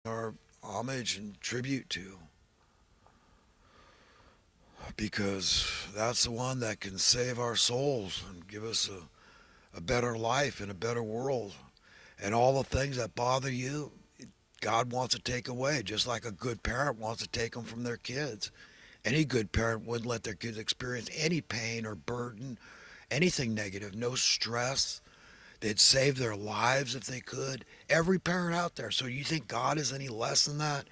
our homage and tribute to, because that's the one that can save our souls and give us a better life and a better world. And all the things that bother you, God wants to take away, just like a good parent wants to take them from their kids. Any good parent wouldn't let their kids experience any pain or burden, anything negative, no stress. They'd save their lives if they could. Every parent out there. So you think God is any less than that?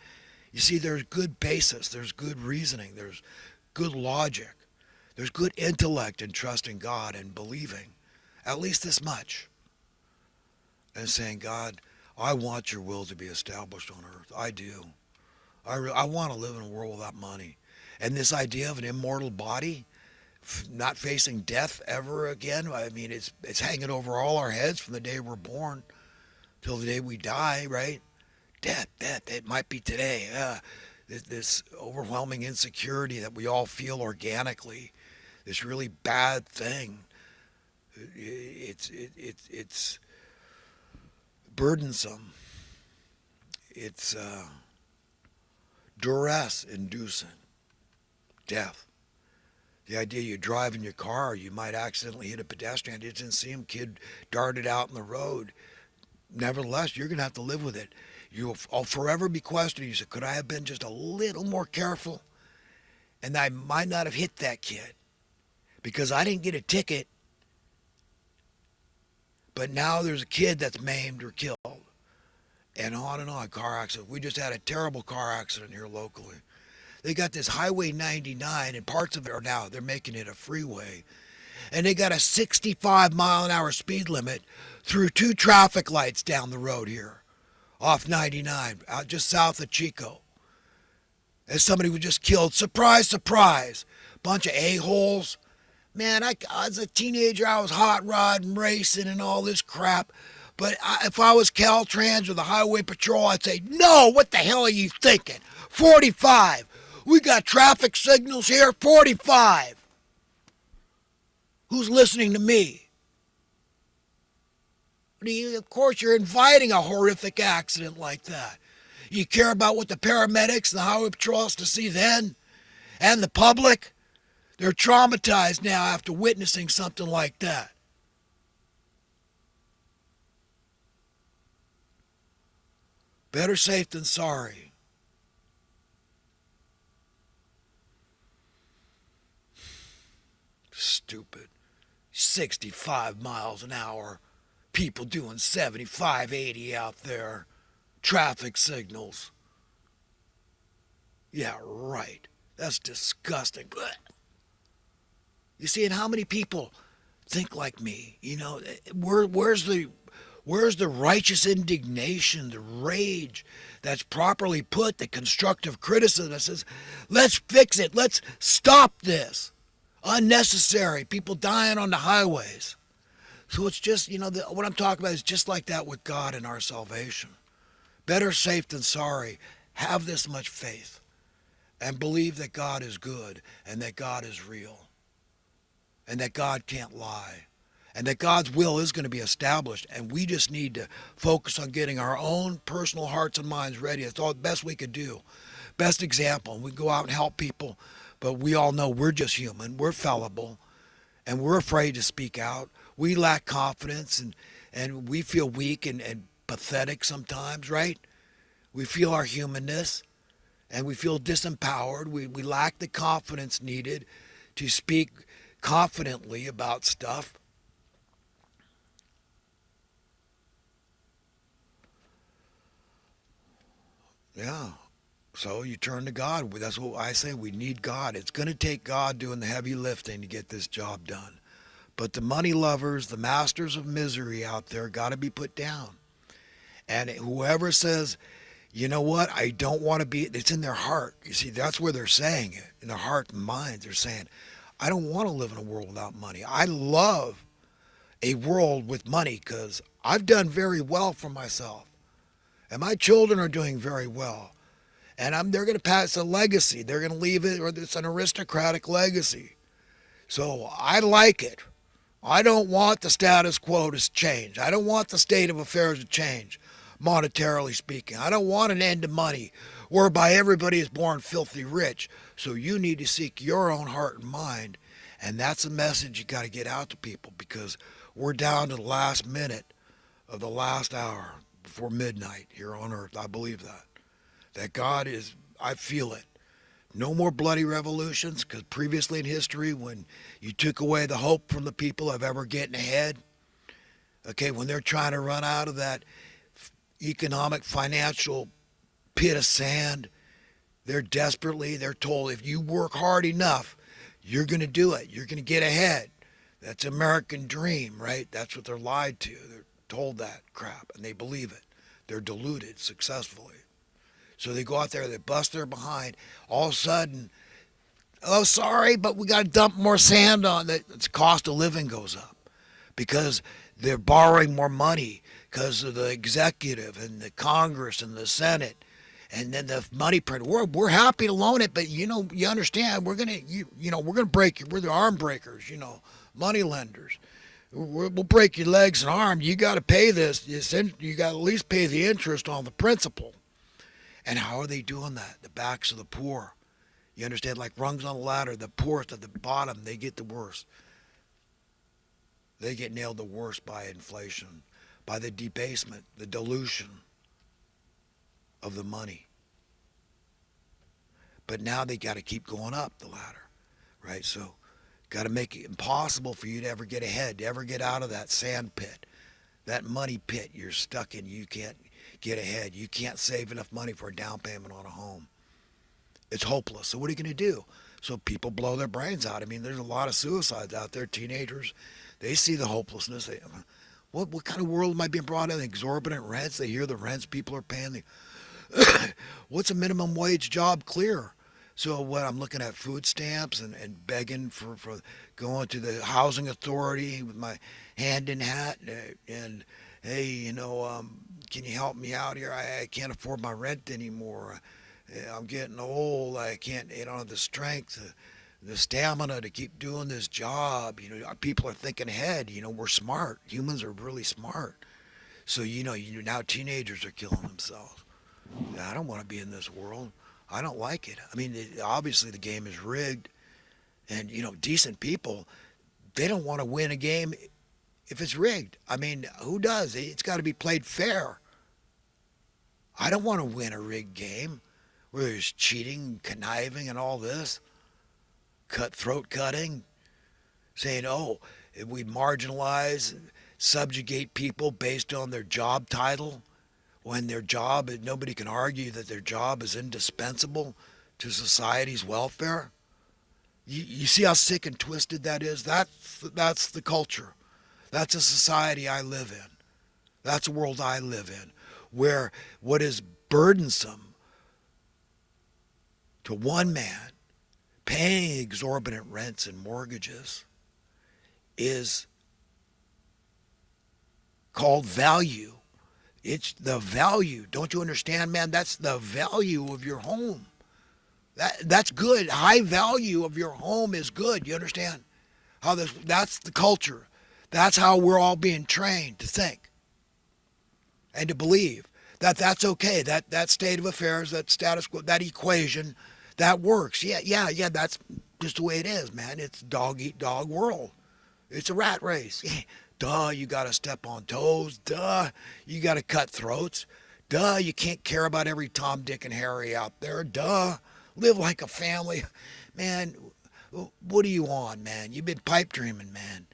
You see, there's good basis, there's good reasoning, there's good logic, there's good intellect in trusting God and believing at least this much and saying, God, I want your will to be established on earth. I do. I want to live in a world without money. And this idea of an immortal body, not facing death ever again, I mean, it's hanging over all our heads from the day we're born till the day we die, right? Death, it might be today. This overwhelming insecurity that we all feel organically, this really bad thing. It's burdensome. It's duress inducing death. The idea you drive in your car, you might accidentally hit a pedestrian. You didn't see him, kid darted out in the road. Nevertheless, you're going to have to live with it. I'll forever be questioning. You said, could I have been just a little more careful? And I might not have hit that kid because I didn't get a ticket. But now there's a kid that's maimed or killed. And on, car accident. We just had a terrible car accident here locally. They got this Highway 99, and parts of it are now, they're making it a freeway. And they got a 65 mile an hour speed limit through two traffic lights down the road here off 99, out just south of Chico. And somebody was just killed. Surprise, surprise. Bunch of a-holes. Man, as a teenager, I was hot rodding, racing, and all this crap. But if I was Caltrans or the Highway Patrol, I'd say, no, what the hell are you thinking? 45. We got traffic signals here, 45. Who's listening to me? Of course, you're inviting a horrific accident like that. You care about what the paramedics and the Highway Patrol has to see then? And the public? They're traumatized now after witnessing something like that. Better safe than sorry. Stupid. 65 miles an hour. People doing 75, 80 out there. Traffic signals. Yeah, right. That's disgusting. Blech. You see, and how many people think like me? You know, where's the righteous indignation, the rage that's properly put, the constructive criticism that says, let's fix it, let's stop this. Unnecessary, people dying on the highways. So it's just, what I'm talking about is just like that with God and our salvation. Better safe than sorry. Have this much faith and believe that God is good and that God is real and that God can't lie and that God's will is going to be established, and we just need to focus on getting our own personal hearts and minds ready. It's all the best we could do. Best example. We go out and help people, but we all know we're just human. We're fallible, and we're afraid to speak out. We lack confidence, and we feel weak and pathetic sometimes, right? We feel our humanness, and we feel disempowered. We lack the confidence needed to speak confidently about stuff. Yeah. So you turn to God. That's what I say. We need God. It's going to take God doing the heavy lifting to get this job done. But the money lovers, the masters of misery out there, got to be put down. And whoever says, you know what, I don't want to be, it's in their heart. You see, that's where they're saying it. In their heart and minds, they're saying, I don't want to live in a world without money. I love a world with money because I've done very well for myself. And my children are doing very well. And they're going to pass a legacy. They're going to leave it, or it's an aristocratic legacy. So I like it. I don't want the status quo to change. I don't want the state of affairs to change. monetarily speaking. I don't want an end to money whereby everybody is born filthy rich. So you need to seek your own heart and mind. And that's a message you got to get out to people, because we're down to the last minute of the last hour before midnight here on earth. I believe that. That God is, I feel it. No more bloody revolutions, because previously in history, when you took away the hope from the people of ever getting ahead, okay, when they're trying to run out of that economic, financial pit of sand, they're told if you work hard enough, you're going to do it. You're going to get ahead. That's American dream, right? That's what they're lied to. They're told that crap, and they believe it. They're deluded successfully. So they go out there, they bust their behind. All of a sudden, oh, sorry, but we got to dump more sand on it. The cost of living goes up because they're borrowing more money because of the executive and the Congress and the Senate. And then the money print. We're happy to loan it, but you understand we're gonna break you. We're the arm breakers, money lenders. We'll break your legs and arms. You got to pay this. You got to at least pay the interest on the principal. And how are they doing that? The backs of the poor. You understand, like rungs on the ladder. The poorest at the bottom, they get the worst. They get nailed the worst by inflation, by the debasement, the dilution of the money. But now they got to keep going up the ladder, right? So got to make it impossible for you to ever get ahead, to ever get out of that sand pit, that money pit you're stuck in. You can't get ahead. You can't save enough money for a down payment on a home. It's hopeless. So what are you going to do? So people blow their brains out. I mean, there's a lot of suicides out there. Teenagers, they see the hopelessness. What kind of world am I being brought in? Exorbitant rents. They hear the rents people are paying. What's a minimum wage job clear? So what, I'm looking at food stamps and begging for going to the housing authority with my hand in hat and hey, can you help me out here? I can't afford my rent anymore. I'm getting old. I don't have the strength, the stamina to keep doing this job. People are thinking ahead. We're smart. Humans are really smart. So, now teenagers are killing themselves. I don't want to be in this world. I don't like it. I mean, obviously the game is rigged, and decent people, they don't want to win a game if it's rigged. I mean, who does? It's got to be played fair. I don't want to win a rigged game where there's cheating, conniving, and all this, throat cutting, saying, oh, if we marginalize, subjugate people based on their job title, when their job, nobody can argue that their job is indispensable to society's welfare. You see how sick and twisted that is? That's the culture. That's a society I live in. That's a world I live in, where what is burdensome to one man, paying exorbitant rents and mortgages, is called value. It's the value. Don't you understand, man? That's the value of your home. That's good. High value of your home is good. You understand? That's the culture. That's how we're all being trained to think and to believe that that's okay. That state of affairs, that status quo, that equation, that works. Yeah. That's just the way it is, man. It's dog eat dog world. It's a rat race. Duh, you got to step on toes. Duh, you got to cut throats. Duh, you can't care about every Tom, Dick, and Harry out there. Duh, live like a family. Man, what are you on, man? You've been pipe dreaming, man.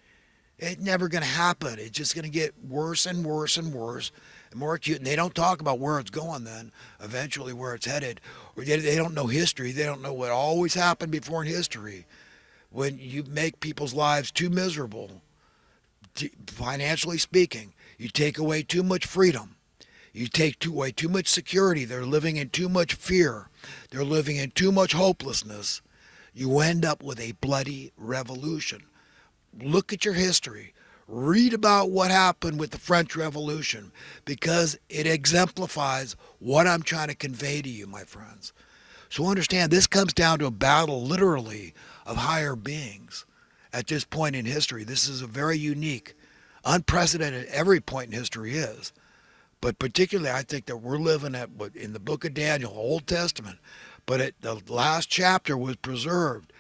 It's never going to happen. It's just going to get worse and worse and worse and more acute. And they don't talk about where it's going then, eventually where it's headed. Or they don't know history. They don't know what always happened before in history. When you make people's lives too miserable, financially speaking, you take away too much freedom. You take away too much security. They're living in too much fear. They're living in too much hopelessness. You end up with a bloody revolution. Look at your history. Read about what happened with the French Revolution, because it exemplifies what I'm trying to convey to you, my friends. So understand, this comes down to a battle, literally, of higher beings. At this point in history, this is a very unique, unprecedented, every point in history is. But particularly, I think that we're living at what in the book of Daniel, Old Testament, but the last chapter was preserved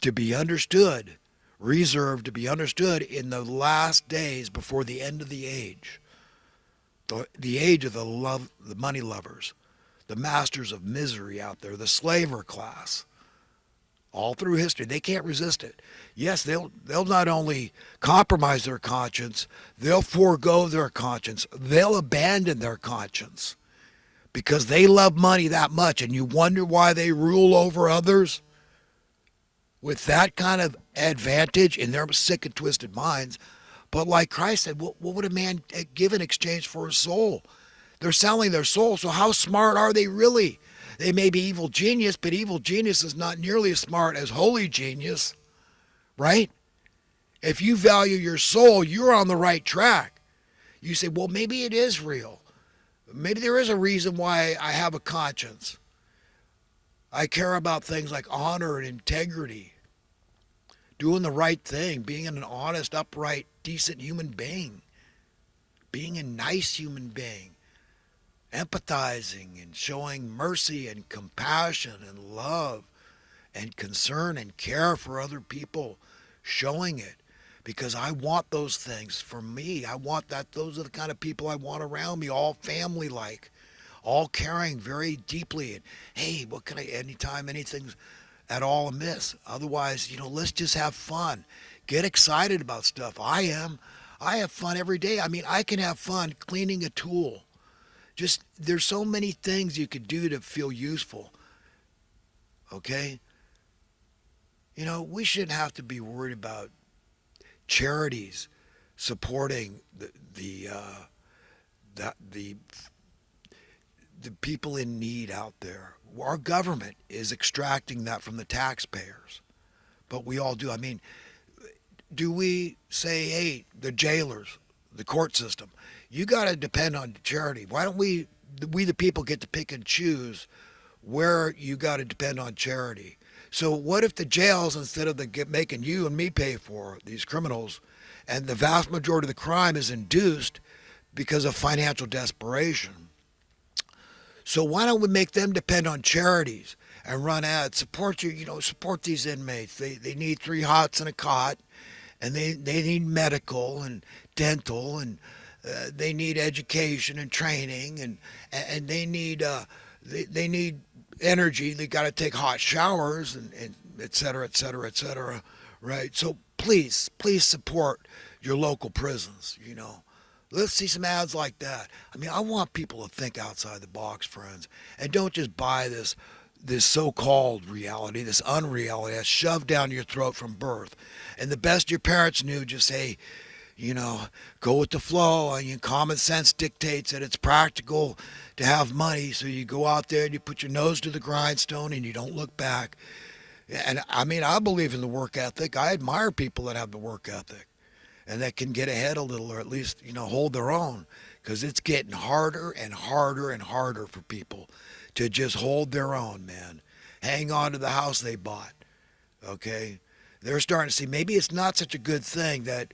to be understood, reserved to be understood in the last days before the end of the age, the age of the money lovers, the masters of misery out there, the slaver class. All through history, they can't resist it. Yes, they'll not only compromise their conscience, they'll forego their conscience, they'll abandon their conscience because they love money that much. And you wonder why they rule over others with that kind of advantage in their sick and twisted minds. But like Christ said, what would a man give in exchange for his soul? They're selling their soul, so how smart are they really? They may be evil genius, but evil genius is not nearly as smart as holy genius, right? If you value your soul, you're on the right track. You say, well, maybe it is real. Maybe there is a reason why I have a conscience. I care about things like honor and integrity, doing the right thing, being an honest, upright, decent human being, being a nice human being, empathizing and showing mercy and compassion and love and concern and care for other people, showing it because I want those things for me. I want that. Those are the kind of people I want around me, all family like, all caring very deeply. And hey, what can I, anytime anything's at all amiss? Otherwise, let's just have fun. Get excited about stuff. I am. I have fun every day. I mean, I can have fun cleaning a tool. Just there's so many things you could do to feel useful. Okay? We shouldn't have to be worried about charities supporting the people in need out there. Our government is extracting that from the taxpayers. But we all do. I mean, do we say, hey, the jailers, the court system, you got to depend on charity. Why don't we the people get to pick and choose where you got to depend on charity? So what if the jails, instead of making you and me pay for these criminals, and the vast majority of the crime is induced because of financial desperation? So why don't we make them depend on charities and run ads? Support support these inmates. They need 3 hots and a cot, and they need medical and dental, and they need education and training, and they need they need energy. They got to take hot showers and et cetera, et cetera, et cetera. Right? So please support your local prisons. Let's see some ads like that. I mean, I want people to think outside the box, friends, and don't just buy this so-called reality, this unreality that's shoved down your throat from birth. And the best your parents knew, just say, go with the flow. And common sense dictates that it's practical to have money, so you go out there and you put your nose to the grindstone and you don't look back. And I mean, I believe in the work ethic. I admire people that have the work ethic and that can get ahead a little, or at least, hold their own, because it's getting harder and harder and harder for people to just hold their own, man. Hang on to the house they bought, okay? They're starting to see maybe it's not such a good thing that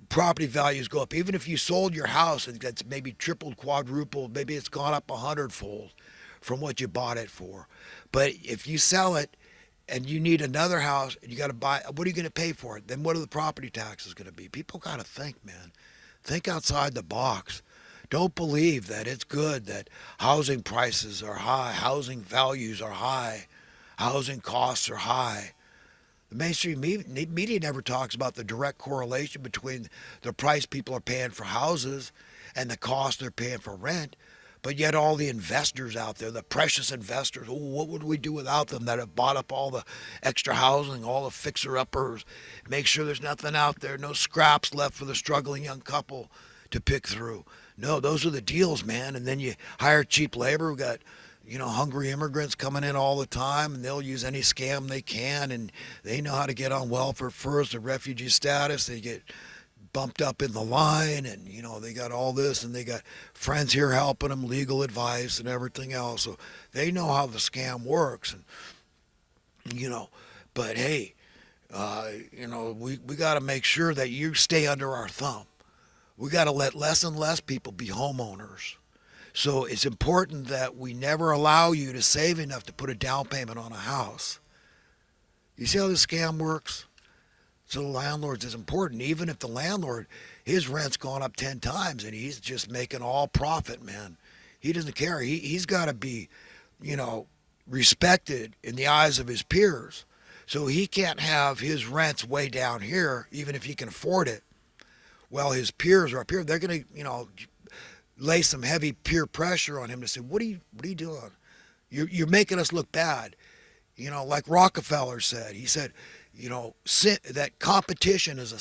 property values go up. Even if you sold your house and that's maybe tripled, quadrupled, maybe it's gone up 100-fold from what you bought it for. But if you sell it and you need another house and you got to buy, what are you going to pay for it? Then what are the property taxes going to be? People got to think, man. Think outside the box. Don't believe that it's good that housing prices are high, housing values are high, housing costs are high. The mainstream media never talks about the direct correlation between the price people are paying for houses and the cost they're paying for rent. But yet all the investors out there, the precious investors, what would we do without them that have bought up all the extra housing, all the fixer-uppers, make sure there's nothing out there, no scraps left for the struggling young couple to pick through. No, those are the deals, man. And then you hire cheap labor. We've got, hungry immigrants coming in all the time, and they'll use any scam they can, and they know how to get on welfare first, or refugee status. They get bumped up in the line, and they got all this, and they got friends here helping them, legal advice and everything else, so they know how the scam works. And but hey, we got to make sure that you stay under our thumb. We got to let less and less people be homeowners. So it's important that we never allow you to save enough to put a down payment on a house. You see how this scam works? So the landlords is important. Even if the landlord, his rent's gone up 10 times and he's just making all profit, man. He doesn't care. He's got to be, you know, respected in the eyes of his peers. So he can't have his rents way down here, even if he can afford it. Well, his peers are up here. They're going to, lay some heavy peer pressure on him to say, what are you doing? You're making us look bad. Like Rockefeller said. He said, that competition is a